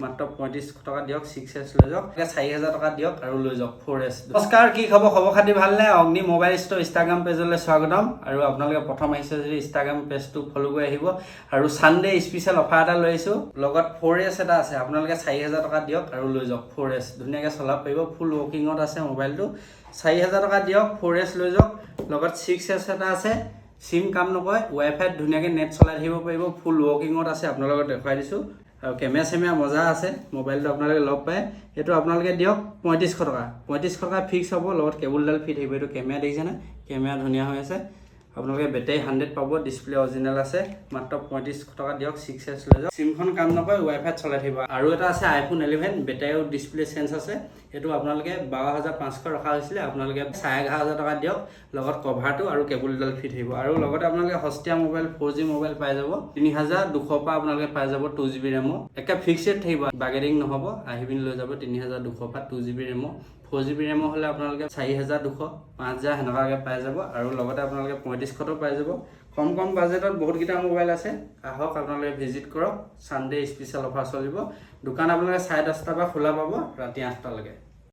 মাত্ৰ 3500 টকা দিয়ক 6S লৈ যাওক 4000 টকা দিয়ক আৰু লৈ যাওক 4S নমস্কাৰ কি খবৰ খাতি ভালনে অগ্নি মোবাইল ষ্ট'ৰ ইনষ্টাগ্ৰাম পেজলৈ স্বাগতম আৰু আপোনালোকে প্ৰথম আহিছে যদি ইনষ্টাগ্ৰাম পেজটো ফলো কৰি আহিব আৰু সানডে স্পেশাল অফাৰ এটা লৈ আহিছো লগত 4S এটা আছে আপোনালোকে 4000 টকা দিয়ক আৰু লৈ যাওক 4S ধুনীয়াকৈ চলাব পাৰিব ফুল ৱৰ্কিঙত আছে মোবাইলটো 4000 টকা দিয়ক 4S লৈ যাওক লগত 6S এটা আছে সিম কাম নকৰে ৱাইফাই ধুনীয়াকৈ নেট চলাই থাকিব পাৰিব ফুল ৱৰ্কিঙত আছে আপোনালোকক দেখাই দিছো আৰু কেমেৰা মজা আছে মোবাইলটো আপোনালোকে লগ পায় এটো আপোনালোকে দিয়ক 3500 টকা ফিক্স হ'ব লগত কেবুলডাল ফিট আহিব এটো কেমেৰা দেখিছে না কেমেৰা ধুনীয়া হৈ আছে আপোনালোকে বেটাৰী 100 পাব ডিসপ্লে অৰিজিনাল আছে মাত্ৰ 3500 টকা দিয়ক 6S লৈ যাওক সিমখন কাম নকৰে ৱাইফাই চলাই থাকিব আৰু এটা আছে আইফোন 11 বেটাৰী আৰু ডিসপ্লে চেঞ্জ আছে এটো আপোনালোকে 12500 ৰখা হৈছিল আপোনালোকে 11,500 টকা দিয়ক লগত কভাৰটো আৰু কেবুলডাল ফিট আহিব আৰু লগতে আপোনালোকে হস্তিয়া মোবাইল 4G মোবাইল পাই যাব 3200 পা আপোনালোকে পাই যাব 2GB RAM একা ফিক্সড থাকিব বাগেৰিং নহব আহিবিন লৈ যাব 3200 পা 2GB RAM 4GB RAM হলে আপোনালোকে 4200 5000 হেনকাকে পাই যাব আৰু লগতে আপোনালোকে 3500 পাই যাব কম বাজেটত বহুত কিটা মোবাইল আছে আহক আপোনালোকে ভিজিট কৰক সানডে স্পেশাল অফাৰ চলিব দোকান আপোনালোকে 10:30 পৰা খোলা পাব ৰাতি 8টা লৈকে